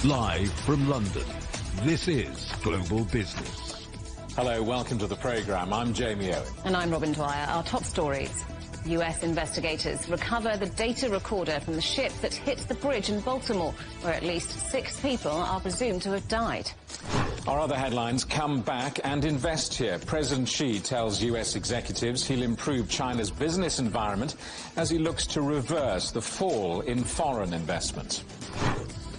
Live from London, this is Global Business. Hello, welcome to the programme. I'm Jamie Owen. And I'm Robin Dwyer. Our top stories. US investigators recover the data recorder from the ship that hit the bridge in Baltimore, where at least 6 people are presumed to have died. Our other headlines: come back and invest here. President Xi tells US executives he'll improve China's business environment as he looks to reverse the fall in foreign investment.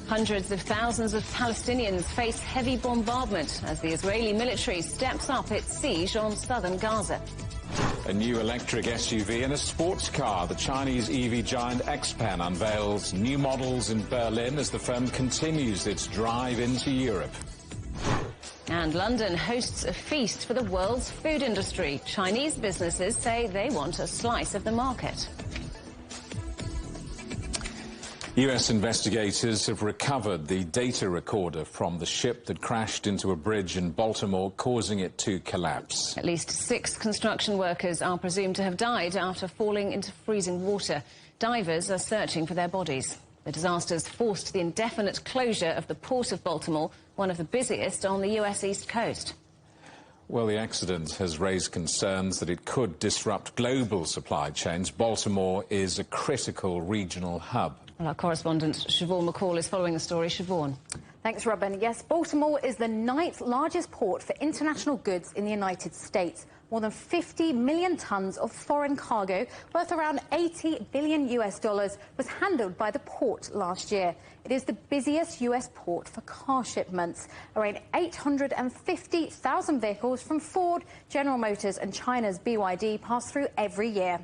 Hundreds of thousands of Palestinians face heavy bombardment as the Israeli military steps up its siege on southern Gaza. A new electric SUV and a sports car. The Chinese EV giant XPeng unveils new models in Berlin as the firm continues its drive into Europe. And London hosts a feast for the world's food industry. Chinese businesses say they want a slice of the market. US investigators have recovered the data recorder from the ship that crashed into a bridge in Baltimore, causing it to collapse. At least 6 construction workers are presumed to have died after falling into freezing water. Divers are searching for their bodies. The disaster's forced the indefinite closure of the port of Baltimore, one of the busiest on the US East Coast. Well, the accident has raised concerns that it could disrupt global supply chains. Baltimore is a critical regional hub. Well, our correspondent Siobhan McCall is following the story. Siobhan. Thanks, Robin. Yes, Baltimore is the 9th largest port for international goods in the United States. More than 50 million tons of foreign cargo, worth around $80 billion was handled by the port last year. It is the busiest US port for car shipments. Around 850,000 vehicles from Ford, General Motors and China's BYD pass through every year.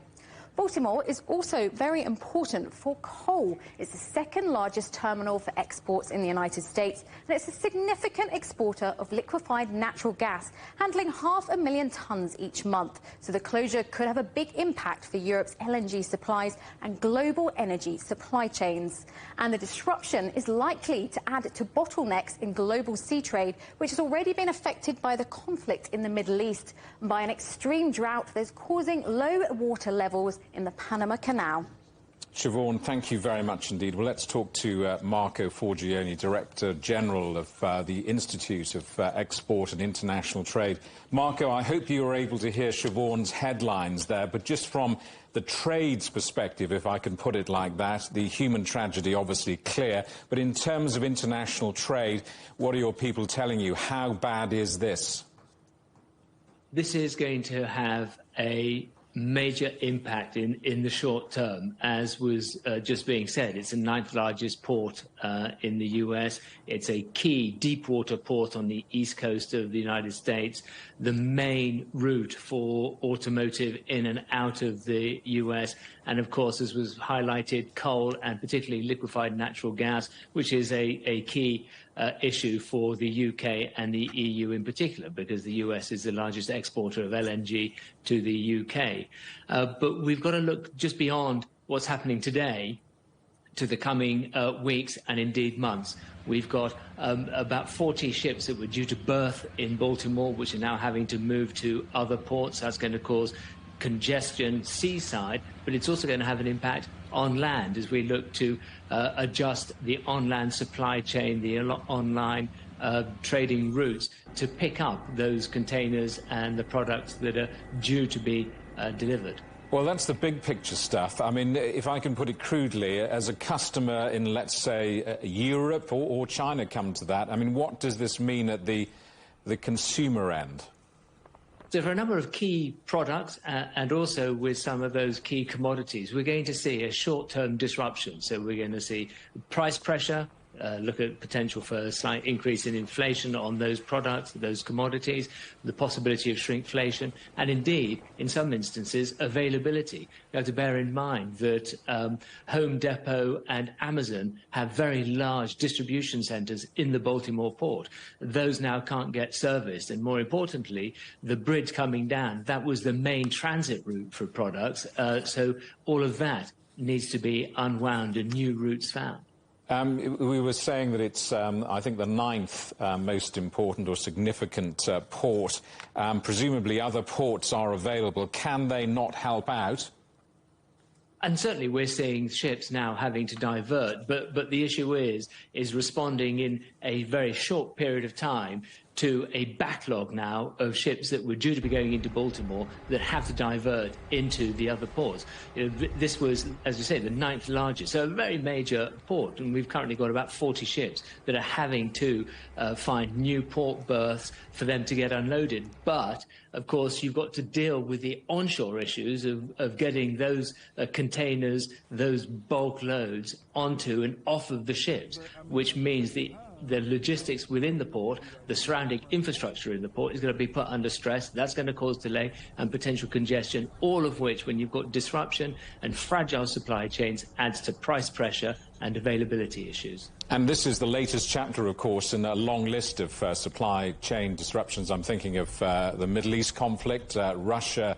Baltimore is also very important for coal. It's the 2nd largest terminal for exports in the United States, and it's a significant exporter of liquefied natural gas, handling 500,000 tons each month. So the closure could have a big impact for Europe's LNG supplies and global energy supply chains. And the disruption is likely to add to bottlenecks in global sea trade, which has already been affected by the conflict in the Middle East and by an extreme drought that's causing low water levels in the Panama Canal. Siobhan, thank you very much indeed. Well, let's talk to Marco Forgione, Director General of the Institute of Export and International Trade. Marco, I hope you were able to hear Siobhan's headlines there, but just from the trade's perspective, if I can put it like that, the human tragedy obviously clear, but in terms of international trade, what are your people telling you? How bad is this? This is going to have a major impact in the short term. As was just being said, it's the 9th largest port in the US. It's a key deep water port on the east coast of the United States, the main route for automotive in and out of the US, and of course, as was highlighted, coal and particularly liquefied natural gas, which is a key issue for the UK and the EU in particular, because the US is the largest exporter of LNG to the UK. But we've got to look just beyond what's happening today to the coming weeks and indeed months. We've got about 40 ships that were due to berth in Baltimore, which are now having to move to other ports. That's going to cause congestion seaside, but it's also going to have an impact on land as we look to adjust the on-land supply chain, the online trading routes to pick up those containers and the products that are due to be delivered. Well, that's the big picture stuff. I mean, if I can put it crudely, as a customer in, let's say, Europe or China come to that, I mean, what does this mean at the consumer end? So for a number of key products and also with some of those key commodities, we're going to see a short-term disruption. So we're going to see price pressure, look at potential for a slight increase in inflation on those products, those commodities, the possibility of shrinkflation, and indeed, in some instances, availability. You have to bear in mind that Home Depot and Amazon have very large distribution centers in the Baltimore port. Those now can't get serviced, and more importantly, the bridge coming down, that was the main transit route for products, so all of that needs to be unwound and new routes found. We were saying that it's, I think, the 9th most important or significant port. Presumably other ports are available. Can they not help out? And certainly we're seeing ships now having to divert, but the issue is responding in a very short period of time to a backlog now of ships that were due to be going into Baltimore that have to divert into the other ports. This was, as you say, the 9th largest, so a very major port, and we've currently got about 40 ships that are having to find new port berths for them to get unloaded. But, of course, you've got to deal with the onshore issues of getting those containers, those bulk loads onto and off of the ships, which means the logistics within the port, the surrounding infrastructure in the port is going to be put under stress. That's going to cause delay and potential congestion, all of which, when you've got disruption and fragile supply chains, adds to price pressure and availability issues. And this is the latest chapter, of course, in a long list of supply chain disruptions. I'm thinking of the Middle East conflict, Russia,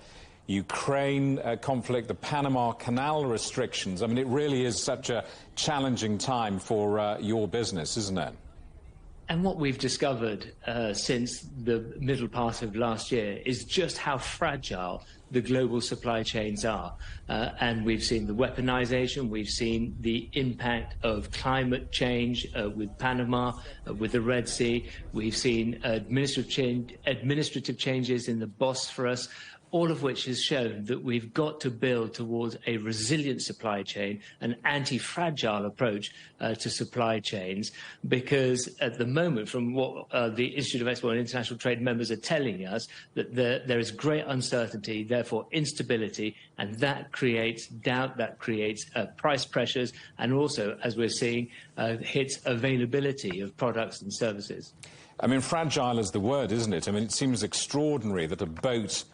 Ukraine conflict, the Panama Canal restrictions. I mean, it really is such a challenging time for your business, isn't it? And what we've discovered since the middle part of last year is just how fragile the global supply chains are. And we've seen the weaponization, we've seen the impact of climate change with Panama, with the Red Sea, we've seen administrative changes in the Bosphorus, all of which has shown that we've got to build towards a resilient supply chain, an anti-fragile approach to supply chains, because at the moment, from what the Institute of Export and International Trade members are telling us, that there is great uncertainty, therefore instability, and that creates doubt, that creates price pressures, and also, as we're seeing, hits availability of products and services. I mean, fragile is the word, isn't it? I mean, it seems extraordinary that a boat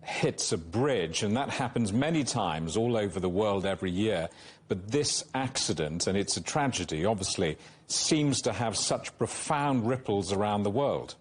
hits a bridge, and that happens many times all over the world every year. But this accident, and it's a tragedy, obviously, seems to have such profound ripples around the world.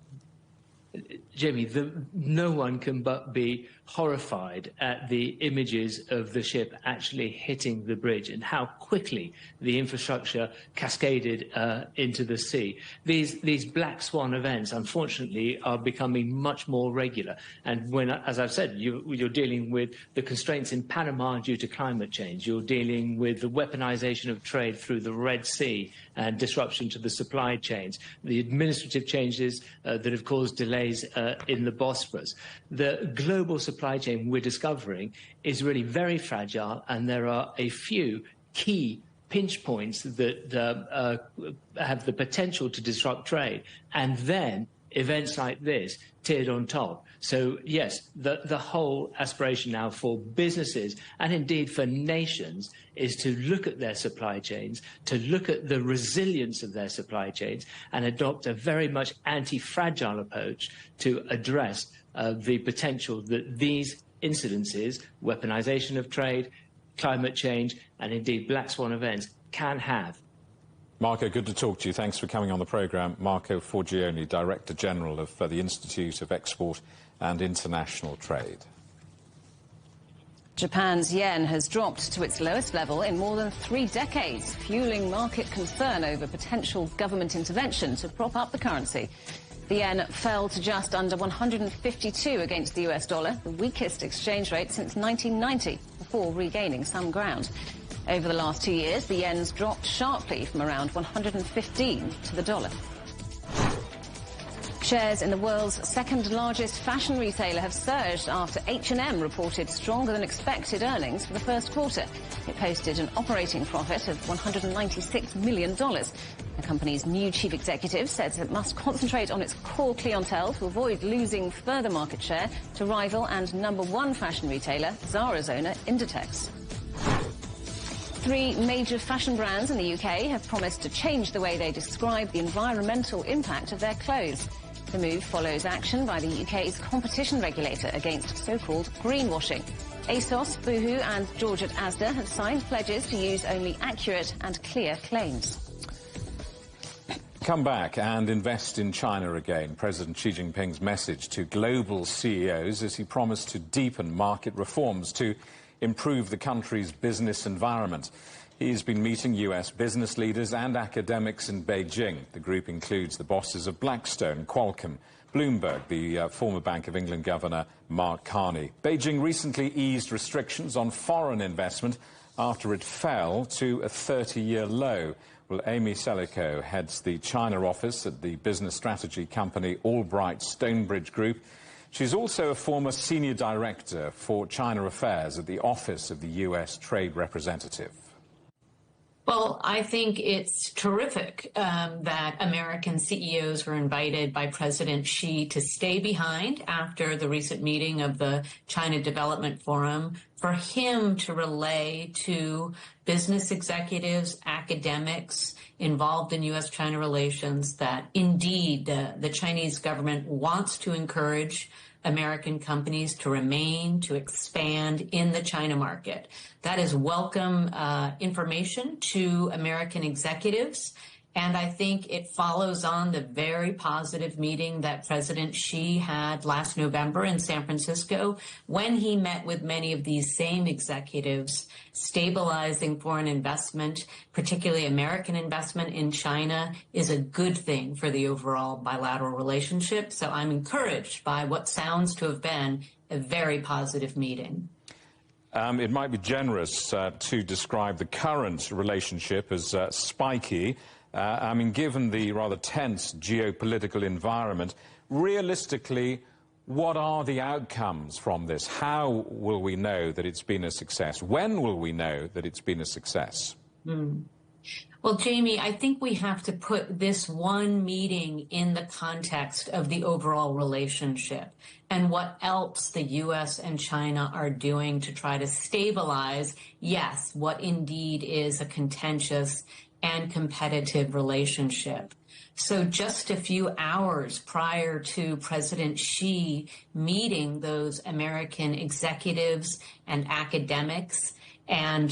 Jamie, no one can but be horrified at the images of the ship actually hitting the bridge and how quickly the infrastructure cascaded into the sea. These black swan events, unfortunately, are becoming much more regular. And when, as I've said, you're dealing with the constraints in Panama due to climate change. You're dealing with the weaponization of trade through the Red Sea and disruption to the supply chains, the administrative changes that have caused delays in the Bosphorus. The global supply chain we're discovering is really very fragile, and there are a few key pinch points that have the potential to disrupt trade, and then events like this tiered on top. So, yes, the whole aspiration now for businesses and indeed for nations is to look at their supply chains, to look at the resilience of their supply chains and adopt a very much anti-fragile approach to address the potential that these incidences, weaponization of trade, climate change and indeed black swan events can have. Marco, good to talk to you. Thanks for coming on the programme. Marco Forgione, Director General of the Institute of Export and International Trade. Japan's yen has dropped to its lowest level in more than 3 decades, fueling market concern over potential government intervention to prop up the currency. The yen fell to just under 152 against the US dollar, the weakest exchange rate since 1990, before regaining some ground. Over the last 2 years, the yen's dropped sharply from around 115 to the dollar. Shares in the world's second largest fashion retailer have surged after H&M reported stronger than expected earnings for the first quarter. It posted an operating profit of $196 million. The company's new chief executive says it must concentrate on its core clientele to avoid losing further market share to rival and #1 fashion retailer Zara's owner Inditex. 3 major fashion brands in the UK have promised to change the way they describe the environmental impact of their clothes. The move follows action by the UK's competition regulator against so-called greenwashing. ASOS, Boohoo and Georgette Asda have signed pledges to use only accurate and clear claims. Come back and invest in China again. President Xi Jinping's message to global CEOs as he promised to deepen market reforms to improve the country's business environment. He's been meeting US business leaders and academics in Beijing. The group includes the bosses of Blackstone, Qualcomm, Bloomberg, the former Bank of England Governor Mark Carney. Beijing recently eased restrictions on foreign investment after it fell to a 30-year low. Well, Amy Selico heads the China office at the business strategy company Albright Stonebridge Group. She's also a former senior director for China Affairs at the Office of the U.S. Trade Representative. Well, I think it's terrific that American CEOs were invited by President Xi to stay behind after the recent meeting of the China Development Forum, for him to relay to business executives, academics involved in U.S.-China relations that indeed the Chinese government wants to encourage American companies to remain, to expand in the China market. That is welcome information to American executives, and I think it follows on the very positive meeting that President Xi had last November in San Francisco when he met with many of these same executives. Stabilizing foreign investment, particularly American investment in China, is a good thing for the overall bilateral relationship. So I'm encouraged by what sounds to have been a very positive meeting. It might be generous to describe the current relationship as spiky. I mean, given the rather tense geopolitical environment, realistically, what are the outcomes from this? How will we know that it's been a success? When will we know that it's been a success? Well, Jamie, I think we have to put this one meeting in the context of the overall relationship and what else the U.S. and China are doing to try to stabilize, yes, what indeed is a contentious and competitive relationship. So just a few hours prior to President Xi meeting those American executives and academics and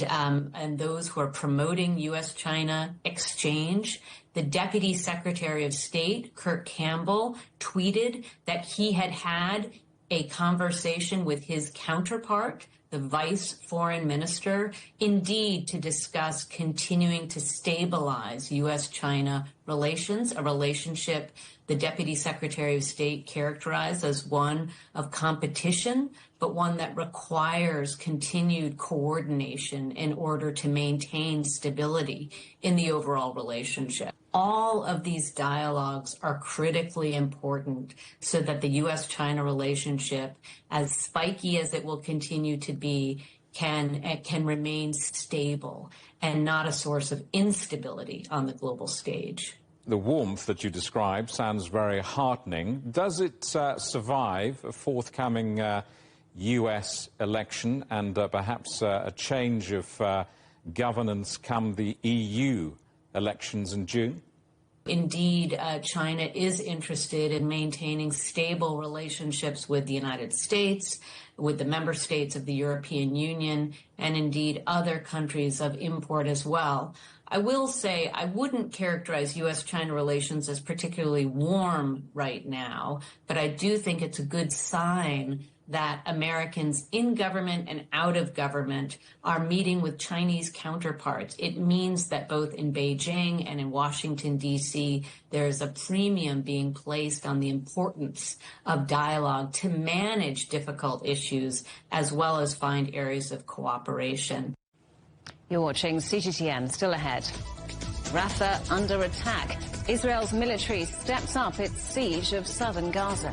those who are promoting U.S.-China exchange, the Deputy Secretary of State, Kurt Campbell, tweeted that he had had a conversation with his counterpart, the Vice Foreign Minister, indeed to discuss continuing to stabilize U.S.-China relations, a relationship the Deputy Secretary of State characterized as one of competition, but one that requires continued coordination in order to maintain stability in the overall relationship. All of these dialogues are critically important so that the U.S.-China relationship, as spiky as it will continue to be, can remain stable and not a source of instability on the global stage. The warmth that you describe sounds very heartening. Does it survive a forthcoming U.S. election and perhaps a change of governance come the EU elections in June? Indeed, China is interested in maintaining stable relationships with the United States, with the member states of the European Union, and indeed other countries of import as well. I will say I wouldn't characterize U.S.-China relations as particularly warm right now, but I do think it's a good sign that Americans in government and out of government are meeting with Chinese counterparts. It means that both in Beijing and in Washington, D.C., there's a premium being placed on the importance of dialogue to manage difficult issues as well as find areas of cooperation. You're watching CGTN. Still ahead. Rafah under attack. Israel's military steps up its siege of southern Gaza.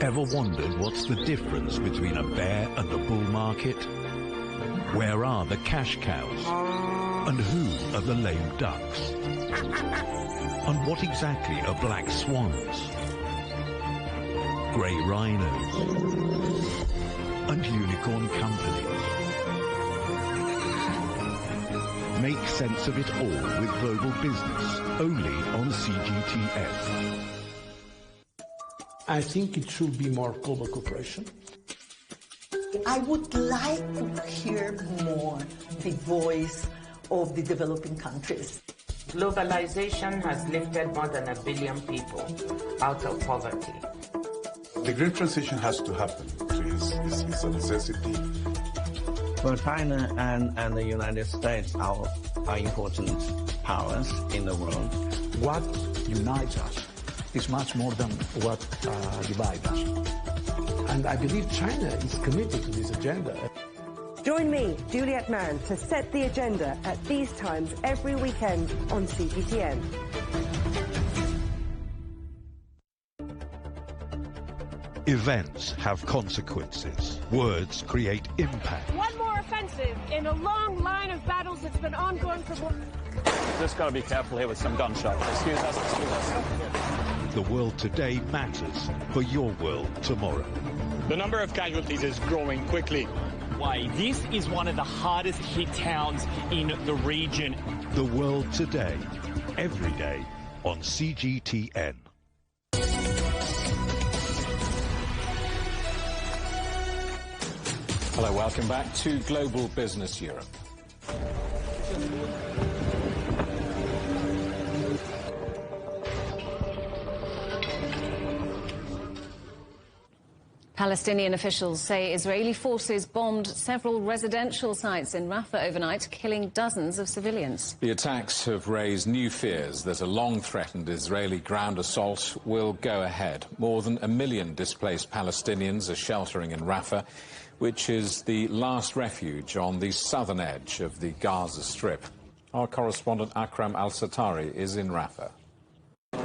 Ever wondered what's the difference between a bear and a bull market? Where are the cash cows? And who are the lame ducks? And what exactly are black swans? Grey rhinos? And unicorn companies? Make sense of it all with Global Business, only on CGTN. I think it should be more global cooperation. I would like to hear more the voice of the developing countries. Globalization has lifted more than 1 billion people out of poverty. The green transition has to happen. It's a necessity. Well, China and the United States are important powers in the world. What unites us is much more than what divides us. And I believe China is committed to this agenda. Join me, Juliet Mann, to set the agenda at these times every weekend on CGTN. Events have consequences. Words create impact. One more offensive in a long line of battles that's been ongoing for... Just got to be careful here with some gunshots. Excuse us. The world today matters for your world tomorrow. The number of casualties is growing quickly. Why, this is one of the hardest hit towns in the region. The world today, every day on CGTN. Hello, welcome back to Global Business Europe. Palestinian officials say Israeli forces bombed several residential sites in Rafah overnight, killing dozens of civilians. The attacks have raised new fears that a long-threatened Israeli ground assault will go ahead. More than 1 million displaced Palestinians are sheltering in Rafah, which is the last refuge on the southern edge of the Gaza Strip. Our correspondent Akram Al-Satari is in Rafah.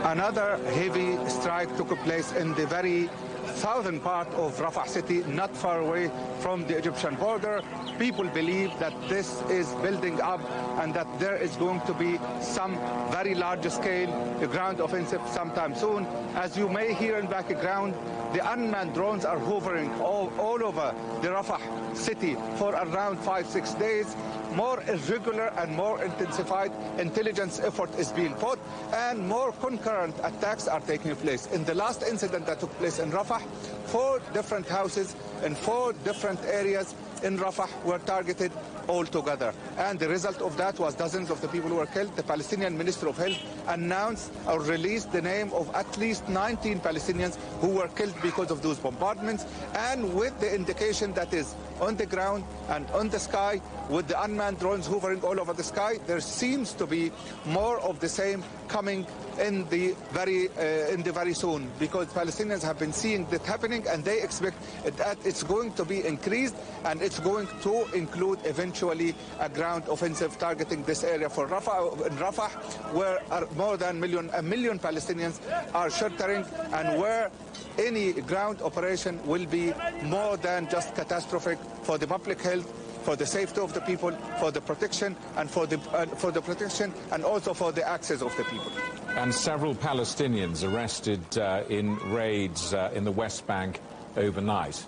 Another heavy strike took place in the very southern part of Rafah city, not far away from the Egyptian border. People believe that this is building up and that there is going to be some very large-scale ground offensive sometime soon. As you may hear in background, the unmanned drones are hovering all over the Rafah city for around 5-6 days. More irregular and more intensified intelligence effort is being put, and more concurrent attacks are taking place. In the last incident that took place in Rafah, 4 different houses in 4 different areas in Rafah were targeted altogether. And the result of that was dozens of the people who were killed. The Palestinian Minister of Health announced or released the name of at least 19 Palestinians who were killed because of those bombardments, and with the indication that is on the ground and on the sky, with the unmanned drones hovering all over the sky, there seems to be more of the same coming in the very soon, because Palestinians have been seeing that happening, and they expect that it's going to be increased, and it's going to include eventually a ground offensive targeting this area for Rafah, in Rafah, where more than 1 million Palestinians are sheltering, and where any ground operation will be more than just catastrophic for the public health, for the safety of the people, for the protection, and for the protection and also for the access of the people. And several Palestinians arrested in raids in the West Bank overnight.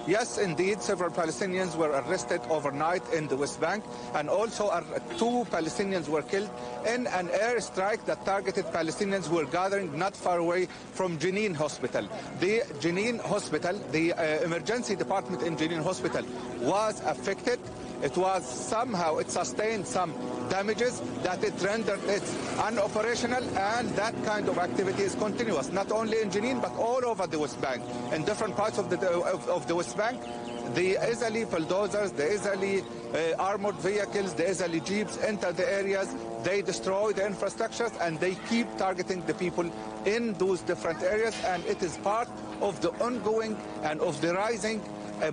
Yes, indeed, several Palestinians were arrested overnight in the West Bank, and also 2 Palestinians were killed in an airstrike that targeted Palestinians who were gathering not far away from Jenin Hospital. The Jenin Hospital, the emergency department in Jenin Hospital was affected. It sustained some damages that it rendered it unoperational, and that kind of activity is continuous, not only in Jenin but all over the West Bank. In different parts of the West Bank, the Israeli bulldozers, the Israeli armored vehicles, the Israeli jeeps enter the areas, they destroy the infrastructures, and they keep targeting the people in those different areas, and it is part of the ongoing and of the rising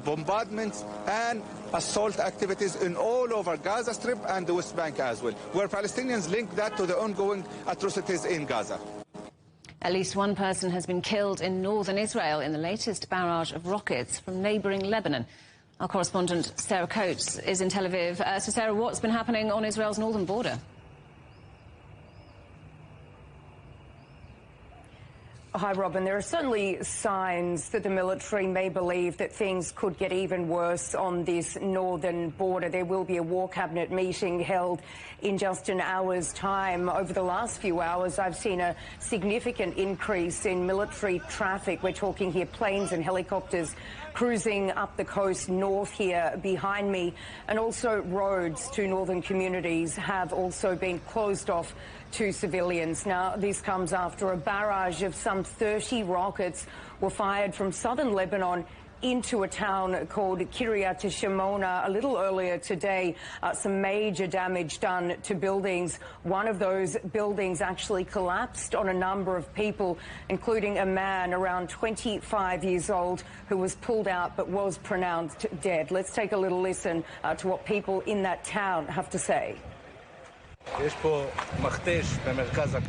bombardments and assault activities in all over Gaza Strip and the West Bank as well, where Palestinians link that to the ongoing atrocities in Gaza. At least 1 person has been killed in northern Israel in the latest barrage of rockets from neighbouring Lebanon. Our correspondent Sarah Coates is in Tel Aviv. So Sarah, what's been happening on Israel's northern border? Hi, Robin. There are certainly signs that the military may believe that things could get even worse on this northern border. There will be a war cabinet meeting held in just an hour's time. Over the last few hours, I've seen a significant increase in military traffic. We're talking here planes and helicopters cruising up the coast north here behind me, and also roads to northern communities have also been closed off to civilians. Now, this comes after a barrage of some 30 rockets were fired from southern Lebanon into a town called Kiryat Shimona a little earlier today. Some major damage done to buildings. One of those buildings actually collapsed on a number of people, including a man around 25 years old who was pulled out but was pronounced dead. Let's take a little listen to what people in that town have to say.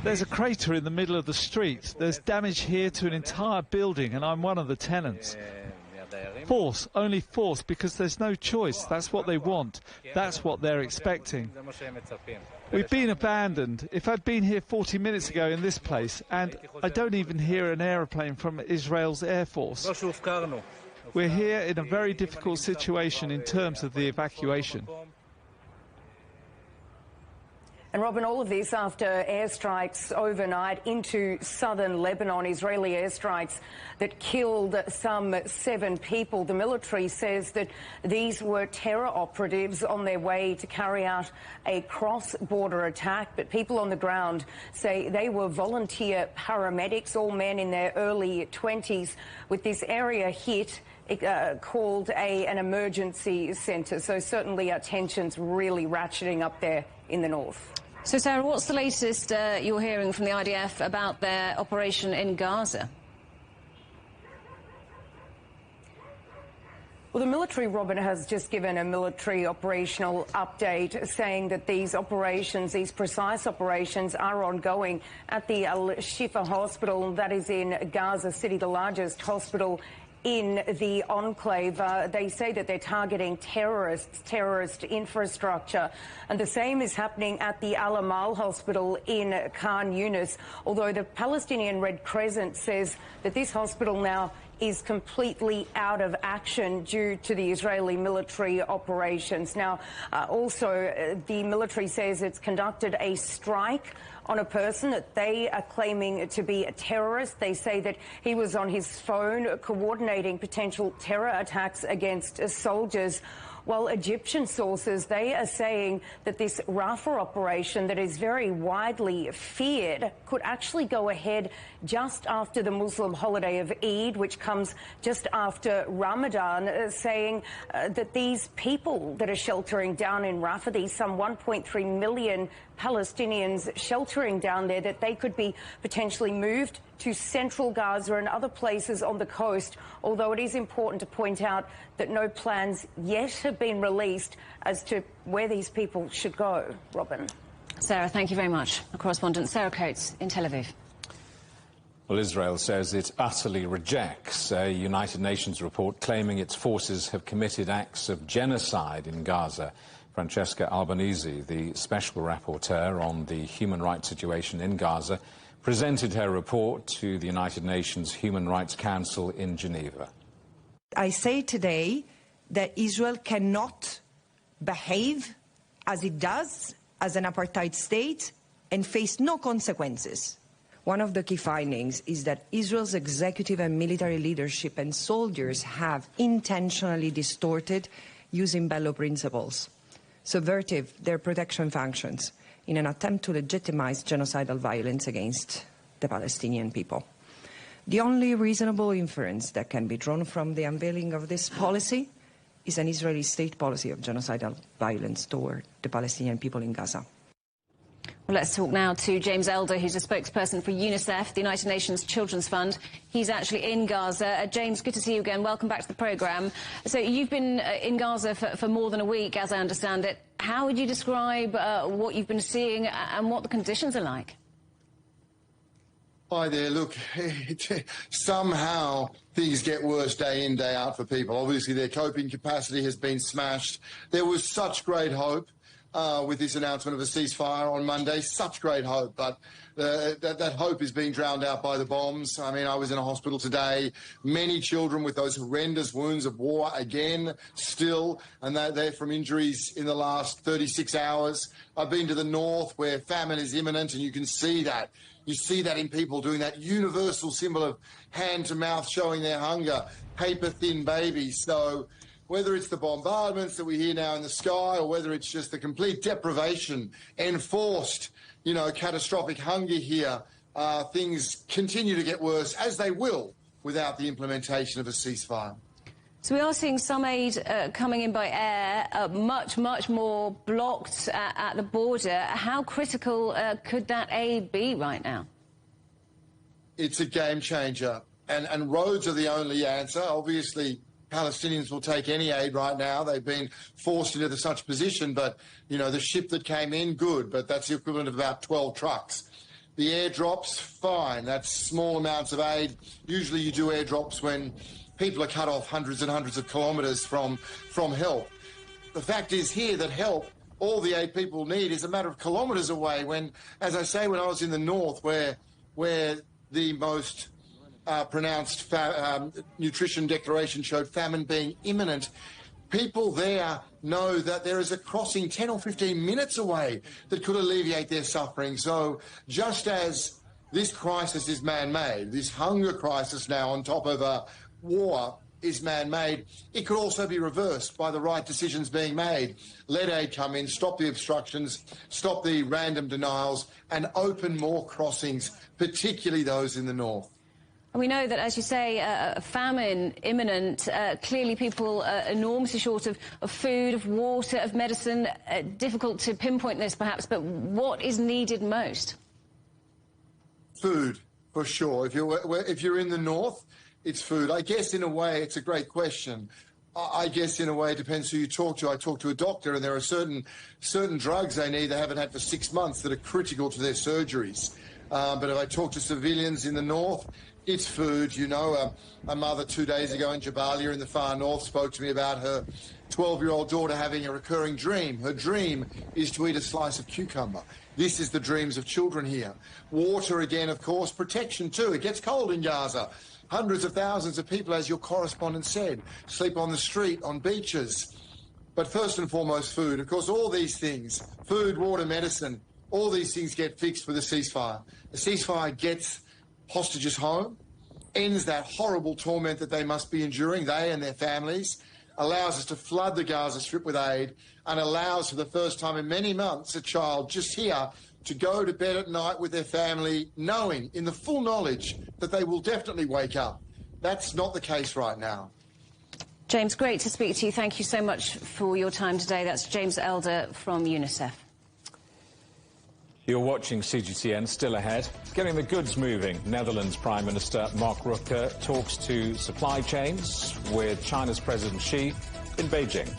There's a crater in the middle of the street. There's damage here to an entire building, and I'm one of the tenants. Force, only force, because there's no choice. That's what they want. That's what they're expecting. We've been abandoned. If I'd been here 40 minutes ago in this place, and I don't even hear an aeroplane from Israel's Air Force. We're here in a very difficult situation in terms of the evacuation. And Robin, all of this after airstrikes overnight into southern Lebanon, Israeli airstrikes that killed some 7 people. The military says that these were terror operatives on their way to carry out a cross-border attack. But people on the ground say they were volunteer paramedics, all men in their early 20s, with this area hit. Called an emergency centre. So certainly tensions really ratcheting up there in the north. So, Sarah, what's the latest you're hearing from the IDF about their operation in Gaza? Well, the military, Robin, has just given a military operational update saying that these operations, these precise operations, are ongoing at the Al-Shifa hospital that is in Gaza City, the largest hospital in the enclave. They say that they're targeting terrorist infrastructure. And the same is happening at the Al-Amal hospital in Khan Yunis, although the Palestinian Red Crescent says that this hospital now is completely out of action due to the Israeli military operations. Now, also, the military says it's conducted a strike on a person that they are claiming to be a terrorist. They say that he was on his phone coordinating potential terror attacks against soldiers. While Egyptian sources, they are saying that this Rafah operation that is very widely feared could actually go ahead just after the Muslim holiday of Eid, which comes just after Ramadan, saying that these people that are sheltering down in Rafah, these some 1.3 million Palestinians sheltering down there, that they could be potentially moved to central Gaza and other places on the coast, although it is important to point out that no plans yet have been released as to where these people should go. Robin. Sarah, thank you very much. Our correspondent Sarah Coates in Tel Aviv. Well, Israel says it utterly rejects a United Nations report claiming its forces have committed acts of genocide in Gaza. Francesca Albanese, the special rapporteur on the human rights situation in Gaza, presented her report to the United Nations Human Rights Council in Geneva. I say today that Israel cannot behave as it does as an apartheid state and face no consequences. One of the key findings is that Israel's executive and military leadership and soldiers have intentionally distorted, using bellow principles, subverted their protection functions in an attempt to legitimize genocidal violence against the Palestinian people. The only reasonable inference that can be drawn from the unveiling of this policy is an Israeli state policy of genocidal violence toward the Palestinian people in Gaza. Well, let's talk now to James Elder, who's a spokesperson for UNICEF, the United Nations Children's Fund. He's actually in Gaza. James, good to see you again. Welcome back to the programme. So you've been in Gaza for more than a week, as I understand it. How would you describe what you've been seeing and what the conditions are like? Hi there. Look, somehow things get worse day in, day out for people. Obviously, their coping capacity has been smashed. There was such great hope with this announcement of a ceasefire on Monday, such great hope, but that hope is being drowned out by the bombs. I mean, I was in a hospital today, many children with those horrendous wounds of war again, still, and they're from injuries in the last 36 hours. I've been to the north where famine is imminent, and you can see that. You see that in people doing that universal symbol of hand to mouth, showing their hunger, paper-thin babies. So whether it's the bombardments that we hear now in the sky or whether it's just the complete deprivation, enforced, catastrophic hunger here, things continue to get worse, as they will, without the implementation of a ceasefire. So we are seeing some aid coming in by air, much more blocked at the border. How critical could that aid be right now? It's a game changer, and roads are the only answer. Obviously, Palestinians will take any aid right now. They've been forced into such position, but, you know, the ship that came in, good, but that's the equivalent of about 12 trucks. The airdrops, fine. That's small amounts of aid. Usually you do airdrops when people are cut off hundreds and hundreds of kilometres from help. The fact is here that help, all the aid people need, is a matter of kilometres away. When, as I say, when I was in the north, where the most pronounced nutrition declaration showed famine being imminent, people there know that there is a crossing 10 or 15 minutes away that could alleviate their suffering. So just as this crisis is man-made, this hunger crisis now on top of a war is man-made, it could also be reversed by the right decisions being made. Let aid come in, stop the obstructions, stop the random denials, and open more crossings, particularly those in the north. And we know that, as you say, famine imminent. Clearly people are enormously short of food, of water, of medicine. Difficult to pinpoint this, perhaps, but what is needed most? Food, for sure. If you're in the north, it's food. I guess in a way it's a great question. I guess in a way it depends who you talk to. I talk to a doctor and there are certain drugs they need they haven't had for 6 months that are critical to their surgeries. But if I talk to civilians in the north, it's food. You know, a mother 2 days ago in Jabalia in the far north spoke to me about her 12-year-old daughter having a recurring dream. Her dream is to eat a slice of cucumber. This is the dreams of children here. Water again, of course, protection too. It gets cold in Gaza. Hundreds of thousands of people, as your correspondent said, sleep on the street, on beaches. But first and foremost, food. Of course, all these things, food, water, medicine, all these things get fixed with a ceasefire. A ceasefire gets hostages home, ends that horrible torment that they must be enduring, they and their families, allows us to flood the Gaza Strip with aid, and allows for the first time in many months a child just here to go to bed at night with their family, knowing, in the full knowledge, that they will definitely wake up. That's not the case right now. James, great to speak to you. Thank you so much for your time today. That's James Elder from UNICEF. You're watching CGTN, still ahead. Getting the goods moving. Netherlands Prime Minister Mark Rutte talks to supply chains with China's President Xi in Beijing.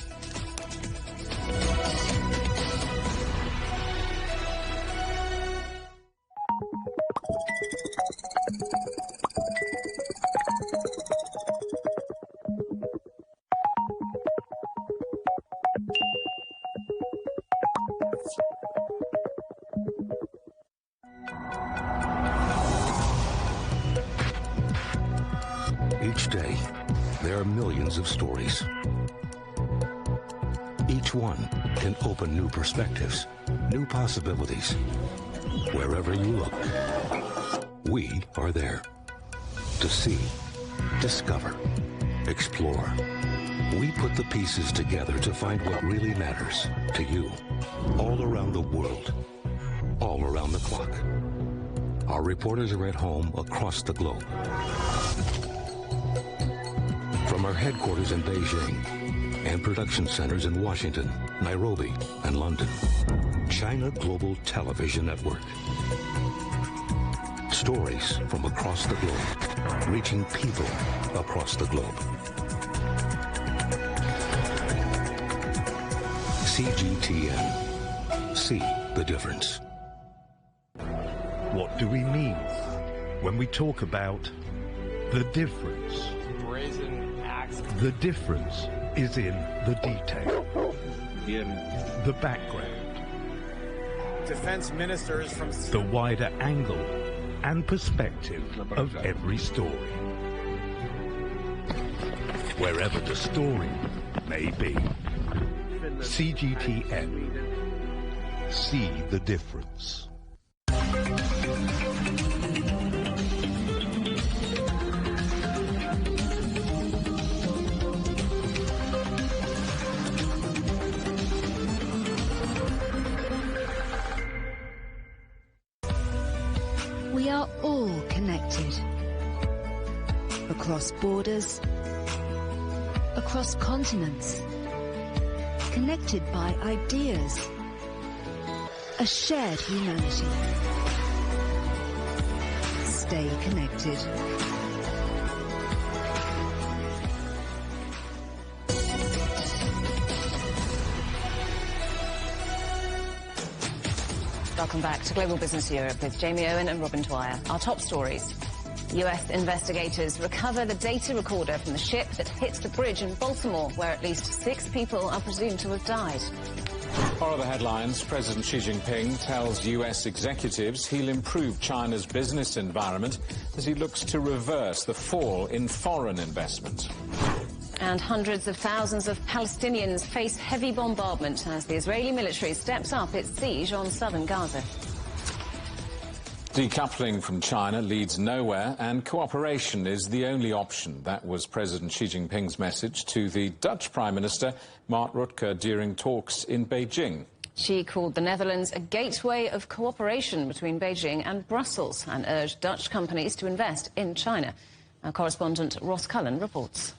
Each day, there are millions of stories. Each one can open new perspectives, new possibilities. Wherever you look, we are there to see, discover, explore. We put the pieces together to find what really matters to you, all around the world, all around the clock. Our reporters are at home across the globe. From our headquarters in Beijing and production centers in Washington, Nairobi, and London, China Global Television Network. Stories from across the globe, reaching people across the globe. CGTN. See the difference. What do we mean when we talk about the difference? The difference is in the detail, in the background, defense ministers from the wider angle and perspective of every story. Wherever the story may be. CGTN. See the difference. We are all connected across borders, across continents, connected by ideas, a shared humanity. Stay connected. Welcome back to Global Business Europe with Jamie Owen and Robin Dwyer. Our top stories. US investigators recover the data recorder from the ship that hit the bridge in Baltimore, where at least 6 people are presumed to have died. Our other headlines, President Xi Jinping tells US executives he'll improve China's business environment as he looks to reverse the fall in foreign investment. And hundreds of thousands of Palestinians face heavy bombardment as the Israeli military steps up its siege on southern Gaza. Decoupling from China leads nowhere, and cooperation is the only option. That was President Xi Jinping's message to the Dutch Prime Minister, Mark Rutte, during talks in Beijing. Xi called the Netherlands a gateway of cooperation between Beijing and Brussels and urged Dutch companies to invest in China. Our correspondent Ross Cullen reports.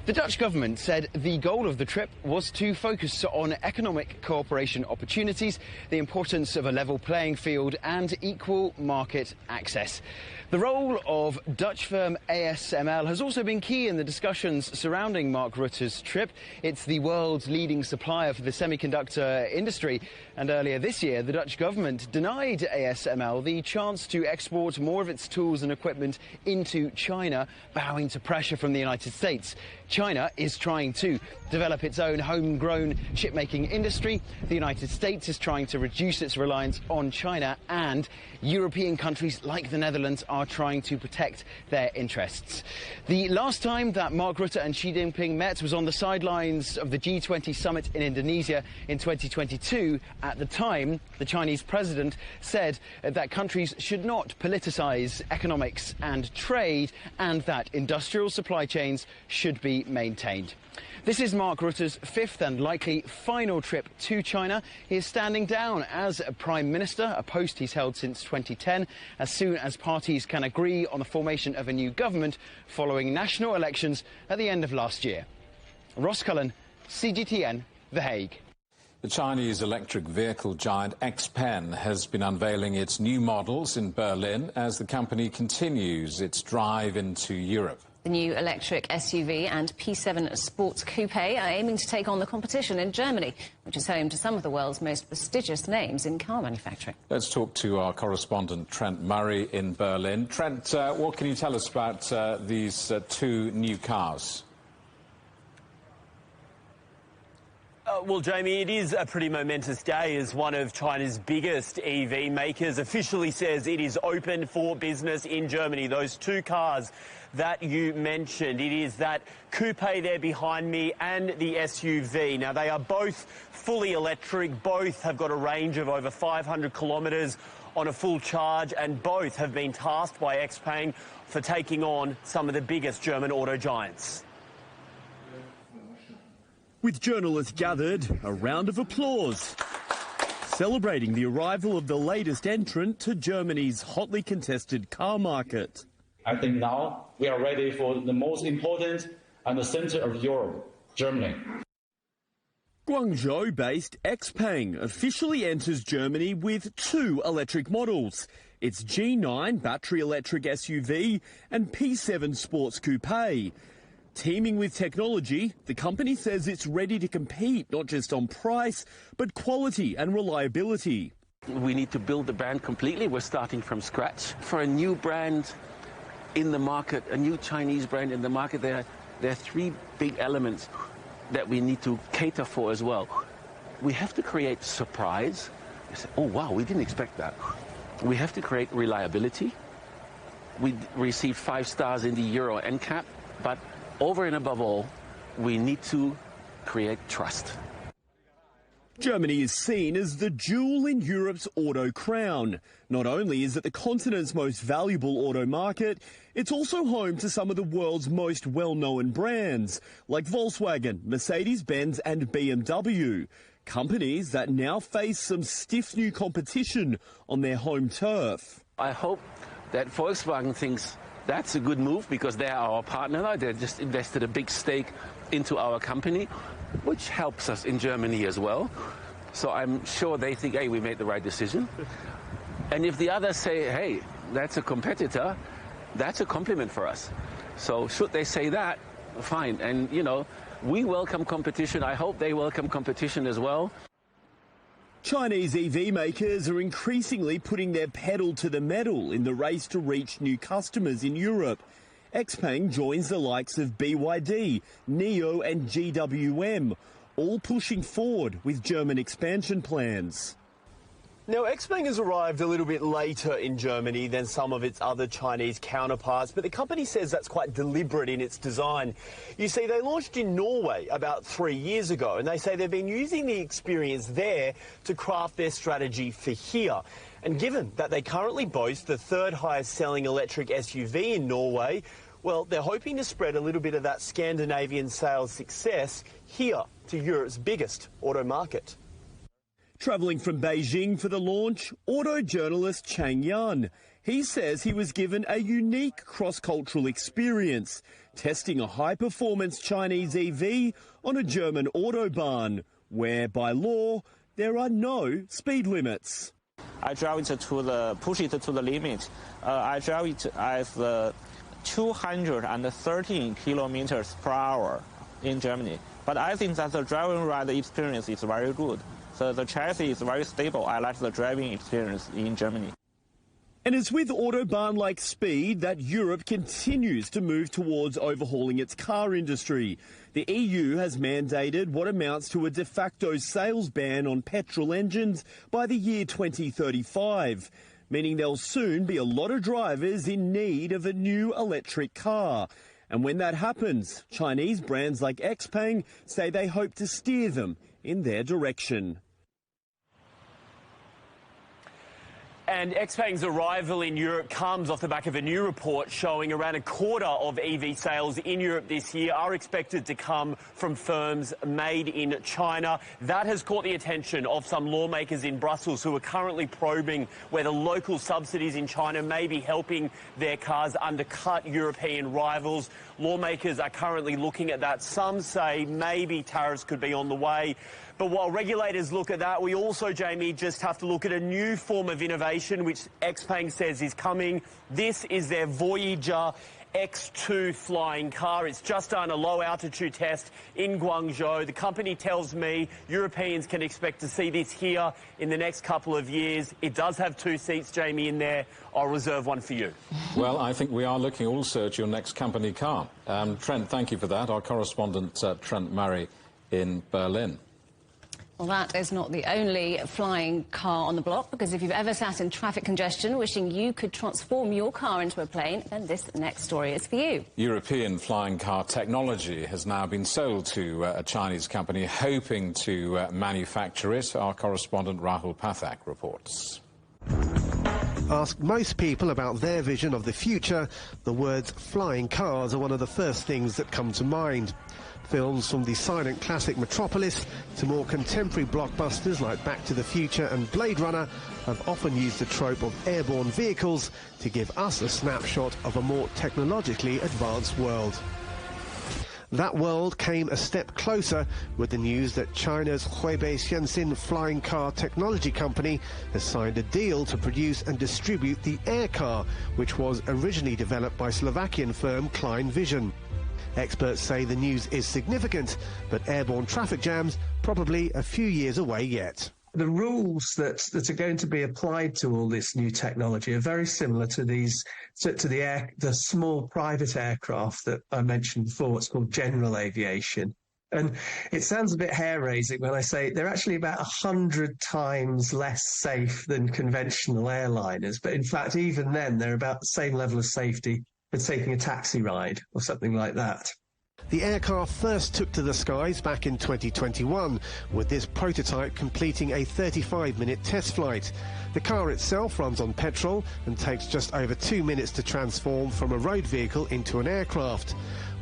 The Dutch government said the goal of the trip was to focus on economic cooperation opportunities, the importance of a level playing field and equal market access. The role of Dutch firm ASML has also been key in the discussions surrounding Mark Rutte's trip. It's the world's leading supplier for the semiconductor industry. And earlier this year, the Dutch government denied ASML the chance to export more of its tools and equipment into China, bowing to pressure from the United States. China is trying to develop its own homegrown chip-making industry. The United States is trying to reduce its reliance on China, and European countries like the Netherlands are trying to protect their interests. The last time that Mark Rutte and Xi Jinping met was on the sidelines of the G20 summit in Indonesia in 2022. At the time, the Chinese president said that countries should not politicize economics and trade, and that industrial supply chains should be maintained. This is Mark Rutte's 5th and likely final trip to China. He is standing down as a Prime Minister, a post he's held since 2010, as soon as parties can agree on the formation of a new government following national elections at the end of last year. Ross Cullen, CGTN, The Hague. The Chinese electric vehicle giant XPeng has been unveiling its new models in Berlin as the company continues its drive into Europe. The new electric SUV and P7 sports coupe are aiming to take on the competition in Germany, which is home to some of the world's most prestigious names in car manufacturing. Let's talk to our correspondent Trent Murray in Berlin. Trent, what can you tell us about these 2 new cars? Well, Jamie, it is a pretty momentous day as one of China's biggest EV makers officially says it is open for business in Germany. Those 2 cars that you mentioned, it is that coupe there behind me and the SUV. Now, they are both fully electric. Both have got a range of over 500 kilometres on a full charge, and both have been tasked by XPeng for taking on some of the biggest German auto giants. With journalists gathered, a round of applause, celebrating the arrival of the latest entrant to Germany's hotly contested car market. I think now we are ready for the most important and the center of Europe, Germany. Guangzhou-based XPeng officially enters Germany with 2 electric models. Its G9 battery electric SUV and P7 sports coupe. Teaming with technology, the company says it's ready to compete not just on price, but quality and reliability. We need to build the brand completely. We're starting from scratch. For a new brand in the market, a new Chinese brand in the market, there are 3 big elements that we need to cater for as well. We have to create surprise. You say, oh, wow, we didn't expect that. We have to create reliability. We received 5 stars in the Euro NCAP, but over and above all, we need to create trust. Germany is seen as the jewel in Europe's auto crown. Not only is it the continent's most valuable auto market, it's also home to some of the world's most well-known brands, like Volkswagen, Mercedes-Benz and BMW. Companies that now face some stiff new competition on their home turf. I hope that Volkswagen thinks That's a good move because they're our partner now. They just invested a big stake into our company, which helps us in Germany as well. So I'm sure they think, hey, we made the right decision. And if the others say, hey, that's a competitor, that's a compliment for us. So should they say that, fine. And, you know, we welcome competition. I hope they welcome competition as well. Chinese EV makers are increasingly putting their pedal to the metal in the race to reach new customers in Europe. XPeng joins the likes of BYD, NIO and GWM, all pushing forward with German expansion plans. Now, XPeng has arrived a little bit later in Germany than some of its other Chinese counterparts, but the company says that's quite deliberate in its design. You see, they launched in Norway about 3 years ago, and they say they've been using the experience there to craft their strategy for here. And given that they currently boast the third highest selling electric SUV in Norway, well, they're hoping to spread a little bit of that Scandinavian sales success here to Europe's biggest auto market. Travelling from Beijing for the launch, auto journalist Chang Yan. He says he was given a unique cross-cultural experience, testing a high-performance Chinese EV on a German autobahn, where by law there are no speed limits. I drive it push it to the limit. I drive it as 213 kilometers per hour in Germany. But I think that the driving ride experience is very good. So the chassis is very stable. I like the driving experience in Germany. And it's with autobahn-like speed that Europe continues to move towards overhauling its car industry. The EU has mandated what amounts to a de facto sales ban on petrol engines by the year 2035, meaning there'll soon be a lot of drivers in need of a new electric car. And when that happens, Chinese brands like XPeng say they hope to steer them in their direction. And XPeng's arrival in Europe comes off the back of a new report showing around a quarter of EV sales in Europe this year are expected to come from firms made in China. That has caught the attention of some lawmakers in Brussels who are currently probing whether local subsidies in China may be helping their cars undercut European rivals. Lawmakers are currently looking at that. Some say maybe tariffs could be on the way. But while regulators look at that, we also, Jamie, just have to look at a new form of innovation which XPeng says is coming. This is their Voyager X2 flying car. It's just done a low-altitude test in Guangzhou. The company tells me Europeans can expect to see this here in the next couple of years. It does have 2 seats, Jamie, in there. I'll reserve one for you. Well, I think we are looking also at your next company car. Trent, thank you for that. Our correspondent, Trent Murray in Berlin. Well, that is not the only flying car on the block, because if you've ever sat in traffic congestion wishing you could transform your car into a plane, then this next story is for you. European flying car technology has now been sold to a Chinese company hoping to manufacture it. Our correspondent Rahul Pathak reports. Ask most people about their vision of the future, the words flying cars are one of the first things that come to mind. Films from the silent classic Metropolis to more contemporary blockbusters like Back to the Future and Blade Runner have often used the trope of airborne vehicles to give us a snapshot of a more technologically advanced world. That world came a step closer with the news that China's Huibei Xianxin Flying Car Technology Company has signed a deal to produce and distribute the Air Car, which was originally developed by Slovakian firm Klein Vision. Experts say the news is significant, but airborne traffic jams probably a few years away yet. The rules that are going to be applied to all this new technology are very similar to the small private aircraft that I mentioned before. It's called general aviation. And it sounds a bit hair-raising when I say they're actually about 100 times less safe than conventional airliners. But in fact, even then, they're about the same level of safety as taking a taxi ride or something like that. The aircar first took to the skies back in 2021, with this prototype completing a 35-minute test flight. The car itself runs on petrol and takes just over 2 minutes to transform from a road vehicle into an aircraft.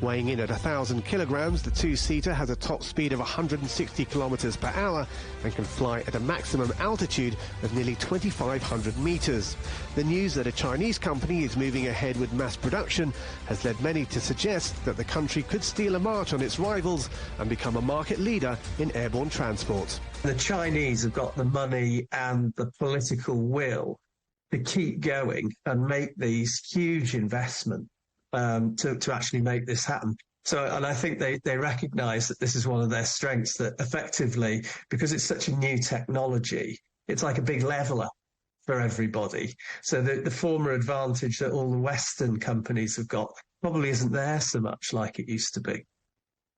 Weighing in at 1,000 kilograms, the two-seater has a top speed of 160 kilometers per hour and can fly at a maximum altitude of nearly 2,500 meters. The news that a Chinese company is moving ahead with mass production has led many to suggest that the country could steal a march on its rivals and become a market leader in airborne transport. The Chinese have got the money and the political will to keep going and make these huge investments to actually make this happen. So, and I think they recognise that this is one of their strengths, that effectively, because it's such a new technology, it's like a big leveller for everybody. So the former advantage that all the Western companies have got probably isn't there so much like it used to be.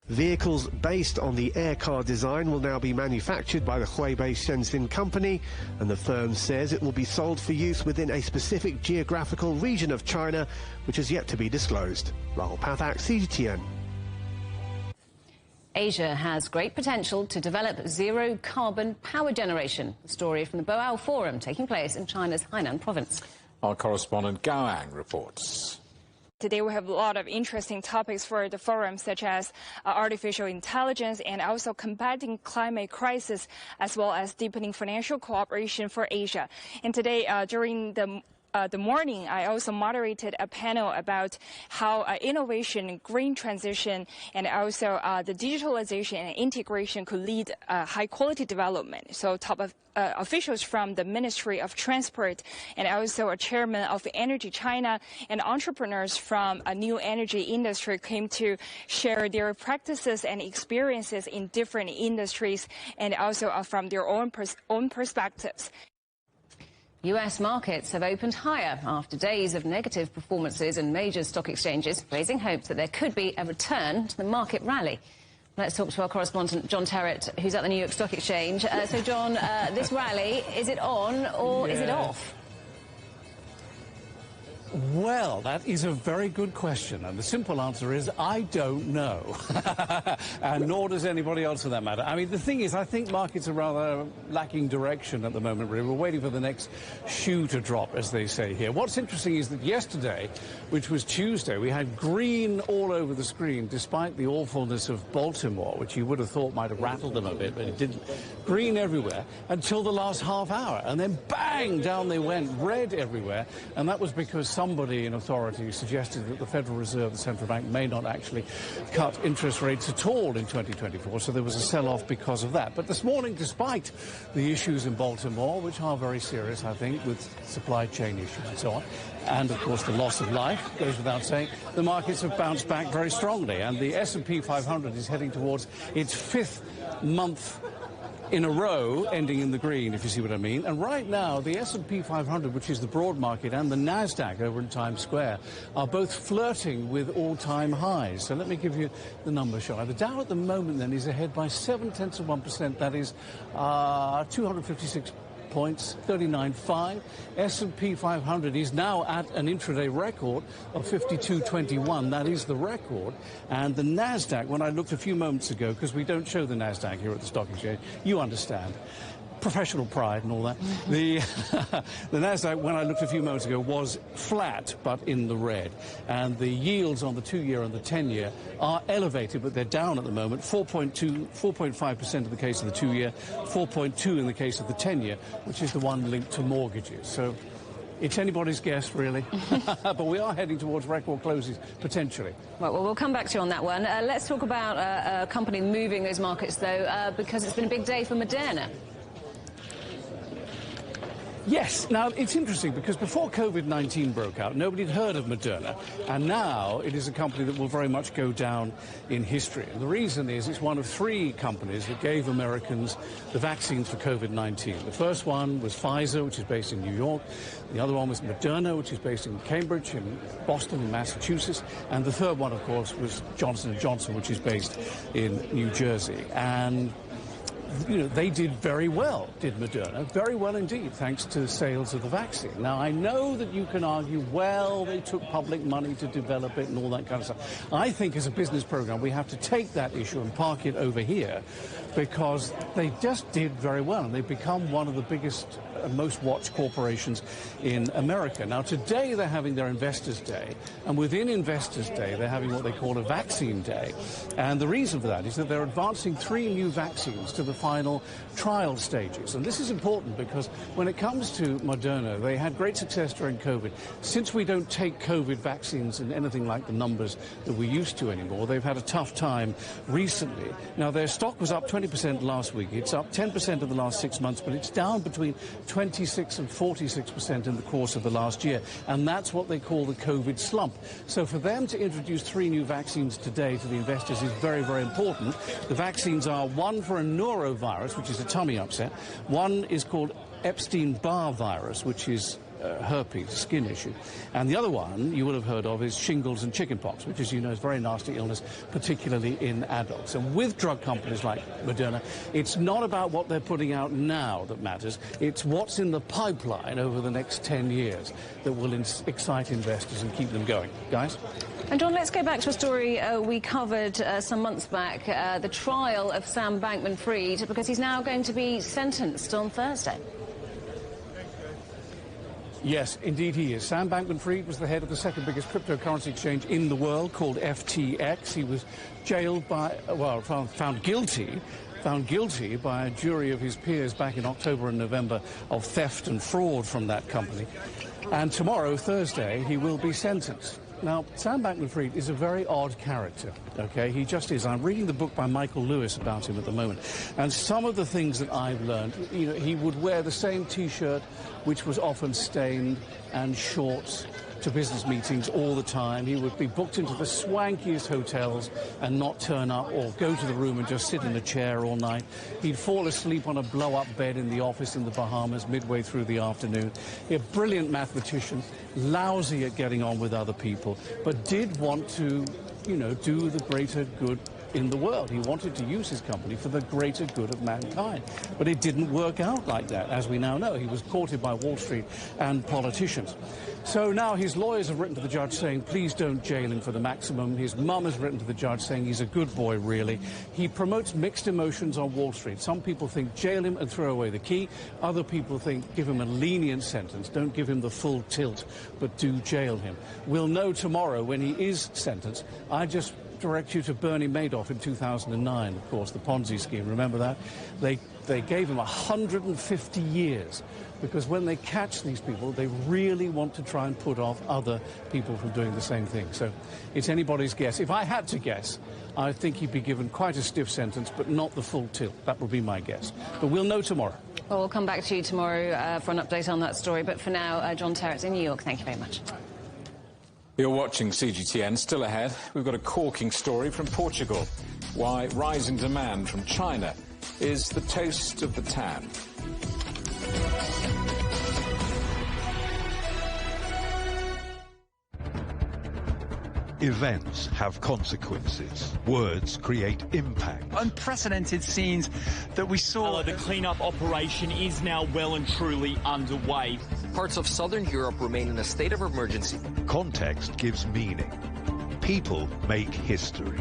Vehicles based on the air car design will now be manufactured by the Hubei Shenzhen company, and the firm says it will be sold for use within a specific geographical region of China, which has yet to be disclosed. Rahul Pathak, CGTN. Asia has great potential to develop zero-carbon power generation. A story from the Boao Forum taking place in China's Hainan province. Our correspondent Gao Ang reports. Today we have a lot of interesting topics for the forum, such as artificial intelligence and also combating climate crisis, as well as deepening financial cooperation for Asia. And today, during the morning, I also moderated a panel about how innovation, green transition, and also the digitalization and integration could lead high-quality development. So top officials from the Ministry of Transport and also a chairman of Energy China and entrepreneurs from a new energy industry came to share their practices and experiences in different industries and also from their own perspectives. US markets have opened higher after days of negative performances in major stock exchanges, raising hopes that there could be a return to the market rally. Let's talk to our correspondent, John Terrett, who's at the New York Stock Exchange. So, John, this rally, is it on or is it off? Well, that is a very good question, and the simple answer is I don't know, and nor does anybody else for that matter. I mean, the thing is, I think markets are rather lacking direction at the moment, really. We're waiting for the next shoe to drop, as they say here. What's interesting is that yesterday, which was Tuesday, we had green all over the screen, despite the awfulness of Baltimore, which you would have thought might have rattled them a bit, but it didn't. Green everywhere until the last half hour, and then bang, down they went, red everywhere, and that was because somebody in authority suggested that the Federal Reserve, the central bank, may not actually cut interest rates at all in 2024, so there was a sell-off because of that. But this morning, despite the issues in Baltimore, which are very serious, I think, with supply chain issues and so on, and, of course, the loss of life, goes without saying, the markets have bounced back very strongly, and the S&P 500 is heading towards its fifth month in a row ending in the green, if you see what I mean. And right now, the S&P 500, which is the broad market, and the NASDAQ over in Times Square are both flirting with all-time highs. So let me give you the numbers, shall I? The Dow at the moment, then, is ahead by 0.7%. That is 256 points, 39.5. S&P 500 is now at an intraday record of 52.21. That is the record. And the NASDAQ, when I looked a few moments ago, because we don't show the NASDAQ here at the Stock Exchange, you understand, professional pride and all that. The NASDAQ, when I looked a few moments ago, was flat, but in the red. And the yields on the 2-year and the 10-year are elevated, but they're down at the moment. 4.5% in the case of the 2-year, 4.2 in the case of the 10-year, which is the one linked to mortgages. So it's anybody's guess, really. But we are heading towards record closes, potentially. Well, we'll come back to you on that one. Let's talk about a company moving those markets, though, because it's been a big day for Moderna. Yes. Now, it's interesting because before COVID-19 broke out, nobody had heard of Moderna, and now it is a company that will very much go down in history. And the reason is it's one of 3 companies that gave Americans the vaccines for COVID-19. The first one was Pfizer, which is based in New York. The other one was Moderna, which is based in Cambridge, in Boston, in Massachusetts. And the third one, of course, was Johnson & Johnson, which is based in New Jersey. And you know, they did very well, did Moderna, very well indeed, thanks to sales of the vaccine. Now, I know that you can argue, well, they took public money to develop it and all that kind of stuff. I think as a business program, we have to take that issue and park it over here because they just did very well, and they've become one of the biggest most watched corporations in America. Now, today they're having their Investors' Day, and within Investors' Day they're having what they call a Vaccine Day. And the reason for that is that they're advancing 3 new vaccines to the final trial stages. And this is important because when it comes to Moderna, they had great success during COVID. Since we don't take COVID vaccines in anything like the numbers that we used to anymore, they've had a tough time recently. Now, their stock was up 20% last week. It's up 10% in the last 6 months, but it's down between 26 and 46% in the course of the last year. And that's what they call the COVID slump. So for them to introduce 3 new vaccines today to the investors is very, very important. The vaccines are one for a norovirus, which is a tummy upset. One is called Epstein-Barr virus, which is herpes, skin issue. And the other one you will have heard of is shingles and chickenpox, which, as you know, is a very nasty illness, particularly in adults. And with drug companies like Moderna, it's not about what they're putting out now that matters. It's what's in the pipeline over the next 10 years that will excite investors and keep them going. Guys? And John, let's go back to a story we covered some months back, the trial of Sam Bankman-Fried, because he's now going to be sentenced on Thursday. Yes, indeed he is. Sam Bankman-Fried was the head of the second biggest cryptocurrency exchange in the world, called FTX. He was jailed by, well, found guilty by a jury of his peers back in October and November of theft and fraud from that company. And tomorrow, Thursday, he will be sentenced. Now, Sam Bankman-Fried is a very odd character, okay? He just is. I'm reading the book by Michael Lewis about him at the moment. And some of the things that I've learned, you know, he would wear the same T-shirt, which was often stained, and shorts to business meetings all the time. He would be booked into the swankiest hotels and not turn up, or go to the room and just sit in a chair all night. He'd fall asleep on a blow-up bed in the office in the Bahamas midway through the afternoon. A brilliant mathematician, lousy at getting on with other people, but did want to, you know, do the greater good in the world. He wanted to use his company for the greater good of mankind. But it didn't work out like that, as we now know. He was courted by Wall Street and politicians. So now his lawyers have written to the judge saying, please don't jail him for the maximum. His mum has written to the judge saying he's a good boy, really. He promotes mixed emotions on Wall Street. Some people think jail him and throw away the key. Other people think give him a lenient sentence. Don't give him the full tilt, but do jail him. We'll know tomorrow when he is sentenced. I just direct you to Bernie Madoff in 2009, of course, the Ponzi scheme. Remember that? They gave him 150 years because when they catch these people, they really want to try and put off other people from doing the same thing. So it's anybody's guess. If I had to guess, I think he'd be given quite a stiff sentence, but not the full tilt. That would be my guess. But we'll know tomorrow. Well, we'll come back to you tomorrow for an update on that story. But for now, John Terrett's in New York. Thank you very much. You're watching CGTN. Still ahead, we've got a corking story from Portugal. Why rising demand from China is the toast of the tan. Events have consequences. Words create impact. Unprecedented scenes that we saw. The clean-up operation is now well and truly underway. Parts of southern Europe remain in a state of emergency. Context gives meaning. People make history.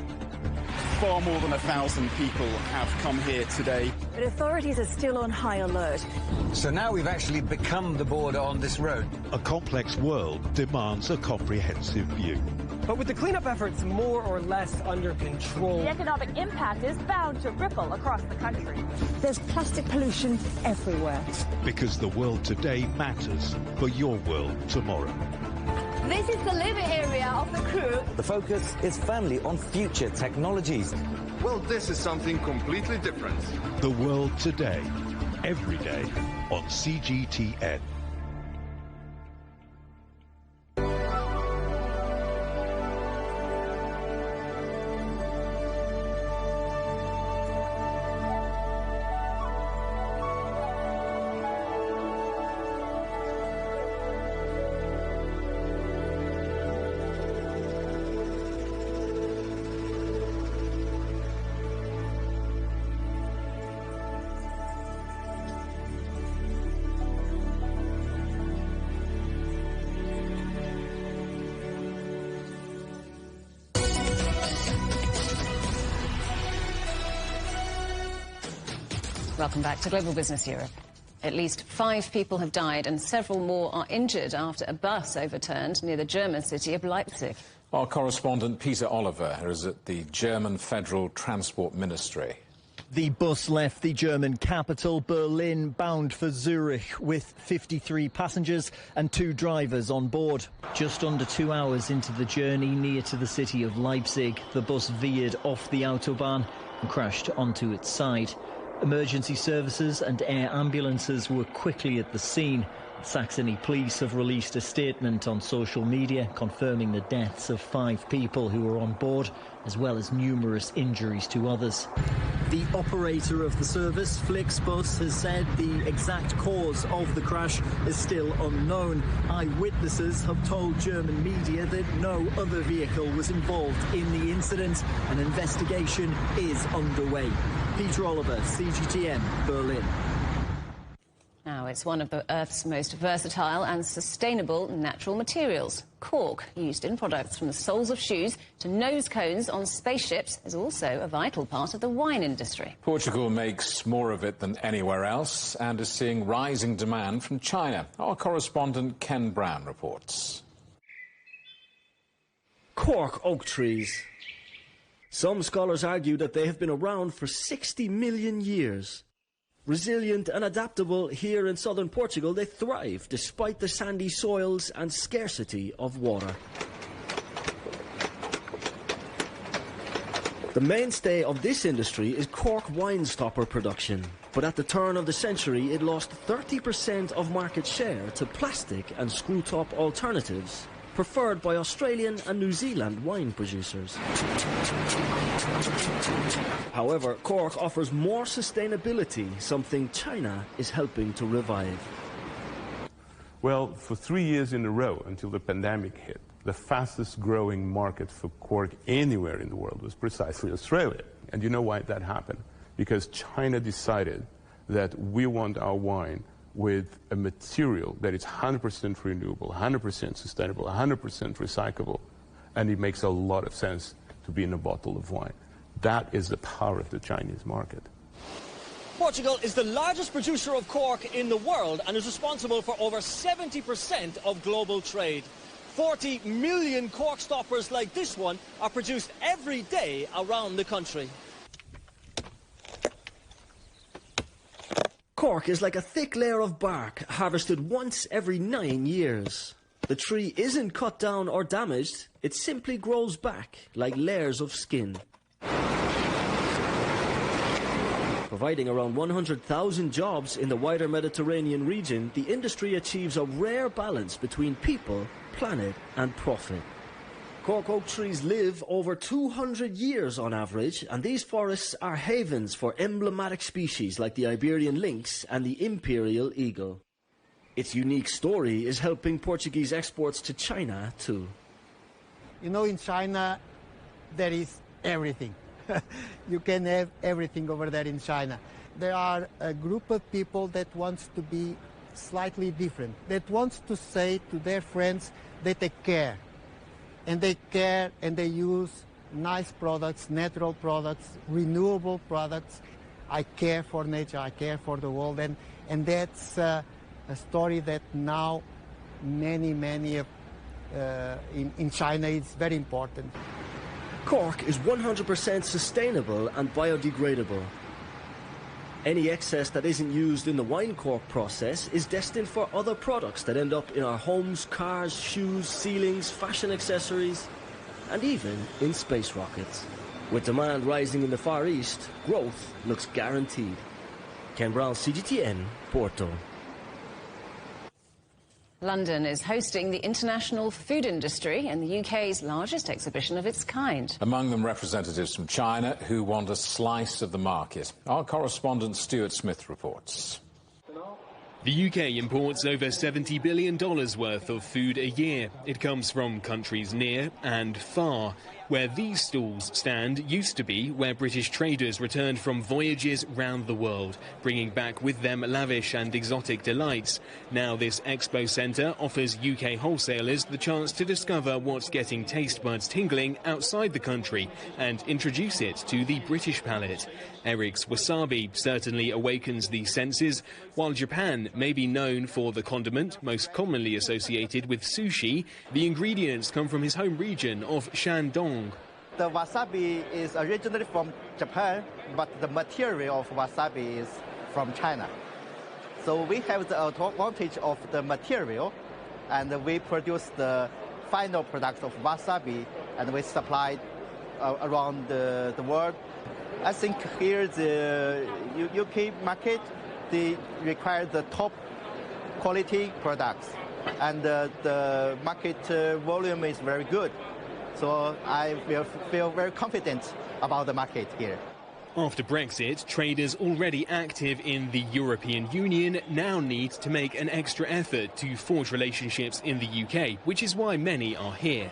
Far more than 1,000 people have come here today. But authorities are still on high alert. So now we've actually become the border on this road. A complex world demands a comprehensive view. But with the cleanup efforts more or less under control, the economic impact is bound to ripple across the country. There's plastic pollution everywhere. Because the world today matters for your world tomorrow. This is the living area of the crew. The focus is firmly on future technologies. Well, this is something completely different. The world today, every day on CGTN. Welcome back to Global Business Europe. At least 5 people have died and several more are injured after a bus overturned near the German city of Leipzig. Our correspondent Peter Oliver is at the German Federal Transport Ministry. The bus left the German capital, Berlin, bound for Zurich, with 53 passengers and 2 drivers on board. Just under 2 hours into the journey near to the city of Leipzig, the bus veered off the autobahn and crashed onto its side. Emergency services and air ambulances were quickly at the scene. Saxony police have released a statement on social media confirming the deaths of 5 people who were on board, as well as numerous injuries to others. The operator of the service, Flixbus, has said the exact cause of the crash is still unknown. Eyewitnesses have told German media that no other vehicle was involved in the incident. An investigation is underway. Peter Oliver, CGTN, Berlin. Now, it's one of the Earth's most versatile and sustainable natural materials. Cork, used in products from the soles of shoes to nose cones on spaceships, is also a vital part of the wine industry. Portugal makes more of it than anywhere else and is seeing rising demand from China. Our correspondent Ken Brown reports. Cork oak trees. Some scholars argue that they have been around for 60 million years. Resilient and adaptable, here in southern Portugal they thrive despite the sandy soils and scarcity of water. The mainstay of this industry is Cork wine stopper production, but at the turn of the century it lost 30% of market share to plastic and screw-top alternatives preferred by Australian and New Zealand wine producers. However, Cork offers more sustainability, something China is helping to revive. Well, for 3 years in a row until the pandemic hit, the fastest growing market for cork anywhere in the world was precisely Australia. And you know why that happened? Because China decided that we want our wine with a material that is 100% renewable, 100% sustainable, 100% recyclable, and it makes a lot of sense to be in a bottle of wine. That is the power of the Chinese market. Portugal is the largest producer of cork in the world and is responsible for over 70% of global trade. 40 million cork stoppers like this one are produced every day around the country. Cork is like a thick layer of bark harvested once every 9 years. The tree isn't cut down or damaged, it simply grows back like layers of skin. Providing around 100,000 jobs in the wider Mediterranean region, the industry achieves a rare balance between people, planet and profit. Cork oak trees live over 200 years on average, and these forests are havens for emblematic species like the Iberian lynx and the imperial eagle. Its unique story is helping Portuguese exports to China too. You know, in China there is everything. You can have everything over there in China. There are a group of people that wants to be slightly different, that wants to say to their friends that they care. And they care and they use nice products, natural products, renewable products. I care for nature, I care for the world, and that's a story that now many in China is very important. Cork is 100% sustainable and biodegradable. Any excess that isn't used in the wine cork process is destined for other products that end up in our homes, cars, shoes, ceilings, fashion accessories, and even in space rockets. With demand rising in the Far East, growth looks guaranteed. Ken Brown, CGTN, Porto. London is hosting the International Food Industry and the UK's largest exhibition of its kind. Among them representatives from China who want a slice of the market. Our correspondent Stuart Smith reports. The UK imports over $70 billion worth of food a year. It comes from countries near and far. Where these stalls stand used to be where British traders returned from voyages round the world, bringing back with them lavish and exotic delights. Now this expo centre offers UK wholesalers the chance to discover what's getting taste buds tingling outside the country and introduce it to the British palate. Eric's wasabi certainly awakens the senses. While Japan may be known for the condiment most commonly associated with sushi, the ingredients come from his home region of Shandong. The wasabi is originally from Japan, but the material of wasabi is from China. So we have the advantage of the material, and we produce the final product of wasabi, and we supply around the world. I think here the UK market, they require the top quality products, and the market volume is very good. So I feel very confident about the market here. After Brexit, traders already active in the European Union now need to make an extra effort to forge relationships in the UK, which is why many are here.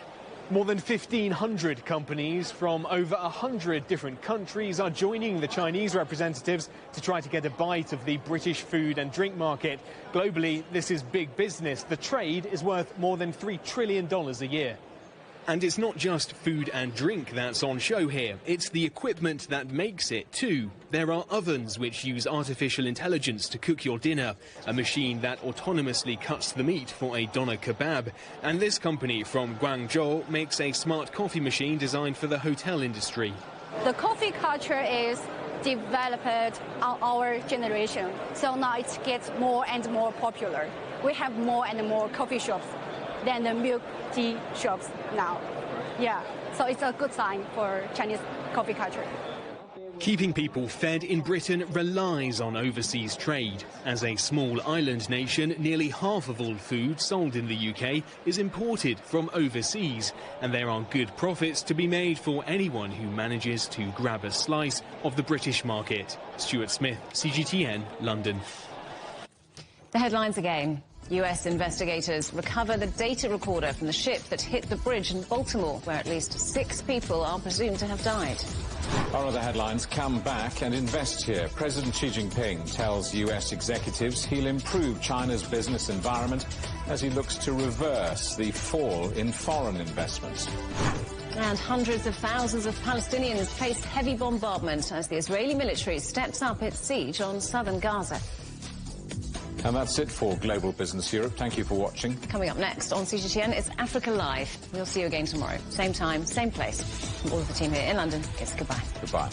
More than 1,500 companies from over 100 different countries are joining the Chinese representatives to try to get a bite of the British food and drink market. Globally, this is big business. The trade is worth more than $3 trillion a year. And it's not just food and drink that's on show here, it's the equipment that makes it too. There are ovens which use artificial intelligence to cook your dinner, a machine that autonomously cuts the meat for a doner kebab. And this company from Guangzhou makes a smart coffee machine designed for the hotel industry. The coffee culture is developed on our generation, so now it gets more and more popular. We have more and more coffee shops than the milk tea shops now. Yeah, so it's a good sign for Chinese coffee culture. Keeping people fed in Britain relies on overseas trade. As a small island nation, nearly half of all food sold in the UK is imported from overseas, and there are good profits to be made for anyone who manages to grab a slice of the British market. Stuart Smith, CGTN, London. The headlines again. US investigators recover the data recorder from the ship that hit the bridge in Baltimore, where at least 6 people are presumed to have died. Our other headlines: come back and invest here. President Xi Jinping tells US executives he'll improve China's business environment as he looks to reverse the fall in foreign investments. And hundreds of thousands of Palestinians face heavy bombardment as the Israeli military steps up its siege on southern Gaza. And that's it for Global Business Europe. Thank you for watching. Coming up next on CGTN, it's Africa Live. We'll see you again tomorrow. Same time, same place. From all of the team here in London, it's goodbye. Goodbye.